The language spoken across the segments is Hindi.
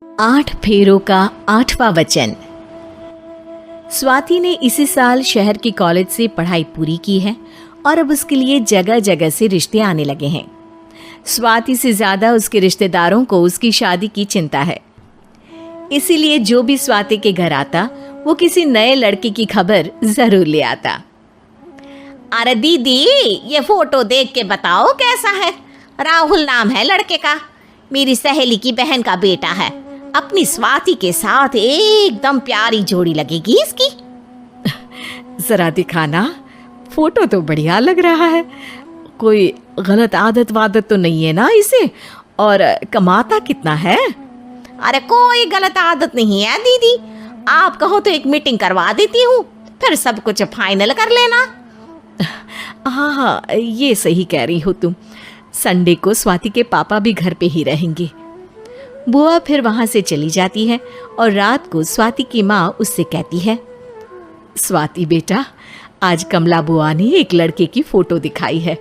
8 फेरों का 8वां वचन। स्वाति ने इसी साल शहर के कॉलेज से पढ़ाई पूरी की है और अब उसके लिए जगह जगह से रिश्ते आने लगे हैं। स्वाति से ज्यादा उसके रिश्तेदारों को उसकी शादी की चिंता है, इसीलिए जो भी स्वाति के घर आता वो किसी नए लड़के की खबर जरूर ले आता। अरे दीदी, ये फोटो देख के बताओ कैसा है। राहुल नाम है लड़के का, मेरी सहेली की बहन का बेटा है। अपनी स्वाति के साथ एकदम प्यारी जोड़ी लगेगी इसकी। जरा दिखाना, फोटो तो बढ़िया लग रहा है। कोई गलत आदत वादत तो नहीं है ना इसे? और कमाता कितना है? अरे कोई गलत आदत नहीं है दीदी, आप कहो तो एक मीटिंग करवा देती हूँ, फिर सब कुछ फाइनल कर लेना। हाँ, ये सही कह रही हो तुम। संडे को स्वाति के पापा भी घर पे ही रहेंगे। बुआ फिर वहां से चली जाती है और रात को स्वाति की माँ उससे कहती है, स्वाति बेटा, आज कमला बुआ ने एक लड़के की फोटो दिखाई है।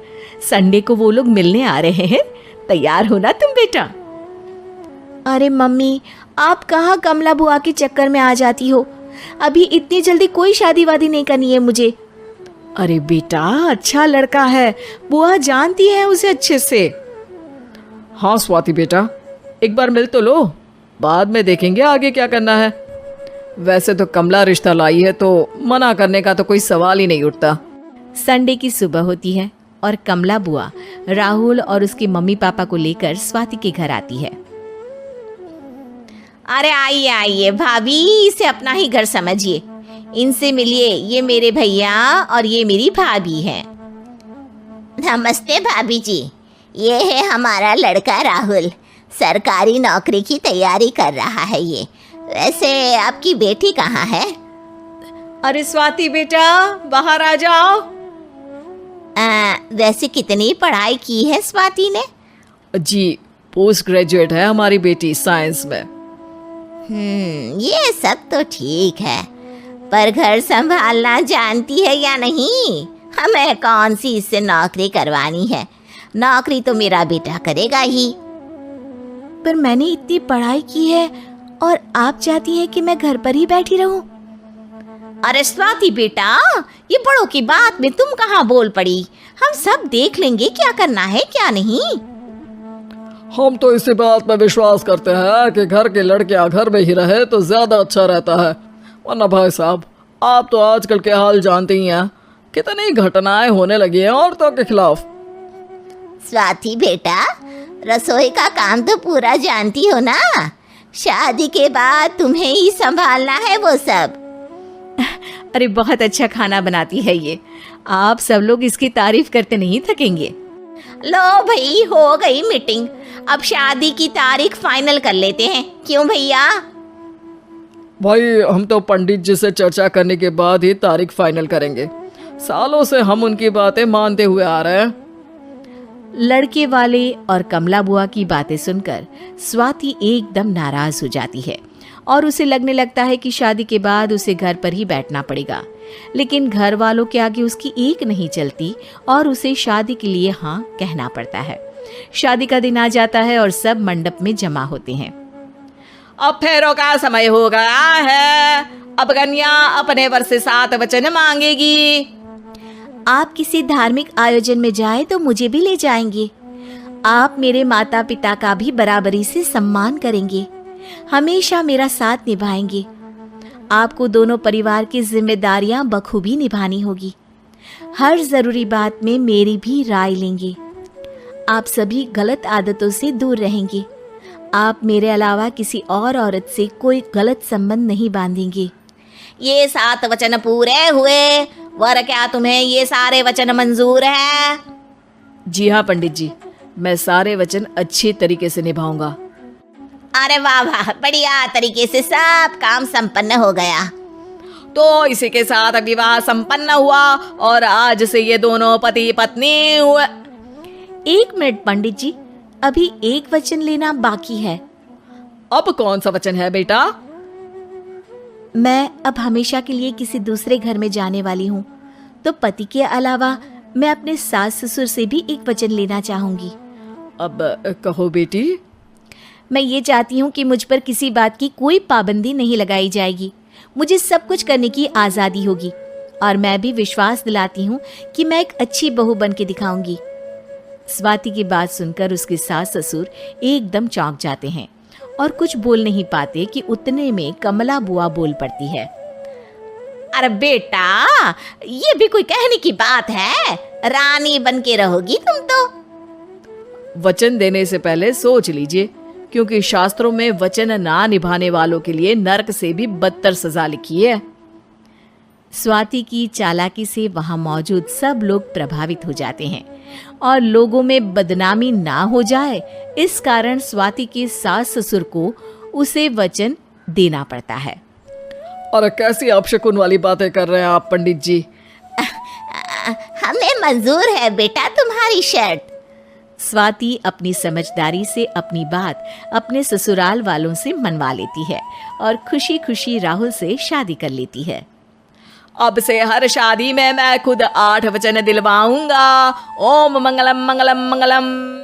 संडे को वो लोग मिलने आ रहे हैं, तैयार हो ना तुम बेटा? अरे मम्मी, आप कहाँ कमला बुआ के चक्कर में आ जाती हो? अभी इतनी जल्दी कोई शादी वादी नहीं करनी है मुझे। अरे बेटा, अच्छा लड़का है, बुआ जानती है उसे अच्छे से। हाँ स्वाति बेटा, एक बार मिल तो लो, बाद में देखेंगे आगे क्या करना है। वैसे तो कमला रिश्ता लाई है तो मना करने का तो कोई सवाल ही नहीं उठता। संडे की सुबह होती है और कमला बुआ राहुल और उसके मम्मी पापा को लेकर स्वाति के घर आती है। अरे आइए आइए भाभी, इसे अपना ही घर समझिए, इनसे मिलिए। ये मेरे भैया और ये मेरी भाभी है। नमस्ते भाभी जी, ये है हमारा लड़का राहुल, सरकारी नौकरी की तैयारी कर रहा है ये। वैसे आपकी बेटी कहाँ है? अरे स्वाति बेटा, बाहर आ जाओ। वैसे कितनी पढ़ाई की है स्वाति ने? जी, पोस्ट ग्रेजुएट है हमारी बेटी साइंस में। ये सब तो ठीक है, पर घर संभालना जानती है या नहीं? हमें कौन सी इससे नौकरी करवानी है, नौकरी तो मेरा बेटा करेगा ही। पर मैंने इतनी पढ़ाई की है और आप चाहती हैं कि मैं घर पर ही बैठी रहूं? अरे स्वाति बेटा, ये बड़ों की बात में तुम कहाँ बोल पड़ी? हम सब देख लेंगे क्या करना है क्या नहीं। हम तो इसी बात पर विश्वास करते हैं कि घर के लड़के घर में ही रहे तो ज्यादा अच्छा रहता है, वरना भाई साहब आप तो आजकल के हाल जानते ही हैं, कितनी घटनाएं होने लगी हैं औरतों के खिलाफ। स्वाति बेटा, रसोई का काम तो पूरा जानती हो ना? शादी के बाद तुम्हें ही संभालना है वो सब। अरे बहुत अच्छा खाना बनाती है ये, आप सब लोग इसकी तारीफ करते नहीं थकेंगे। लो भाई, हो गई मीटिंग, अब शादी की तारीख फाइनल कर लेते हैं, क्यों भैया? भाई हम तो पंडित जी से चर्चा करने के बाद ही तारीख फाइनल करेंगे, सालों से हम उनकी बातें मानते हुए आ रहे हैं। लड़के वाले और कमला बुआ की बातें सुनकर स्वाति एकदम नाराज हो जाती है और उसे लगने लगता है कि शादी के बाद उसे घर पर ही बैठना पड़ेगा। लेकिन घर वालों के आगे उसकी एक नहीं चलती और उसे शादी के लिए हाँ कहना पड़ता है। शादी का दिन आ जाता है और सब मंडप में जमा होते हैं। अब फेरों का समय हो गया है, अब कन्या अपने वर से 7 वचन मांगेगी। आप किसी धार्मिक आयोजन में जाएं तो मुझे भी ले जाएंगे। आप मेरे माता पिता का भी बराबरी से सम्मान करेंगे, हमेशा मेरा साथ निभाएंगे। आपको दोनों परिवार की जिम्मेदारियां बखूबी निभानी होगी। हर जरूरी बात में मेरी भी राय लेंगे। आप सभी गलत आदतों से दूर रहेंगे। आप मेरे अलावा किसी और औरत से कोई गलत संबंध नहीं बांधेंगे। ये 7 वचन पूरे हुए, वर क्या तुम्हें ये सारे वचन मंजूर है? जी हाँ पंडित जी, मैं सारे वचन अच्छे तरीके से निभाऊंगा। अरे वाह वाह, बढ़िया तरीके से सब काम संपन्न हो गया। तो इसी के साथ विवाह संपन्न हुआ और आज से ये दोनों पति पत्नी हुए। 1 मिनट पंडित जी, अभी एक वचन लेना बाकी है। अब कौन सा वचन है बेटा? मैं अब हमेशा के लिए किसी दूसरे घर में जाने वाली हूँ, तो पति के अलावा मैं अपने सास ससुर से भी एक वचन लेना चाहूंगी। अब कहो बेटी। मैं ये चाहती हूँ कि मुझ पर किसी बात की कोई पाबंदी नहीं लगाई जाएगी। मुझे सब कुछ करने की आज़ादी होगी और मैं भी विश्वास दिलाती हूँ कि मैं एक अच्छी बहू बन के दिखाऊंगी। स्वाति की बात सुनकर उसके सास ससुर एकदम चौंक जाते हैं और कुछ बोल नहीं पाते कि उतने में कमला बुआ बोल पड़ती है। अरे बेटा, ये भी कोई कहने की बात है? रानी बन के रहोगी तुम तो। वचन देने से पहले सोच लीजिए, क्योंकि शास्त्रों में वचन ना निभाने वालों के लिए नरक से भी बदतर सजा लिखी है। स्वाति की चालाकी से वहां मौजूद सब लोग प्रभावित हो जाते हैं और लोगों में बदनामी ना हो जाए, इस कारण स्वाति के सास ससुर को उसे वचन देना पड़ता है। अरे कैसी अपशकुन वाली बातें कर रहे हैं आप पंडित जी। हमें मंजूर है बेटा तुम्हारी शर्त। स्वाति अपनी समझदारी से अपनी बात अपने ससुराल वालों से मनवा लेती है और खुशी खुशी राहुल से शादी कर लेती है। अब से हर शादी में मैं खुद 8 वचन दिलवाऊंगा। ओम मंगलम मंगलम मंगलम।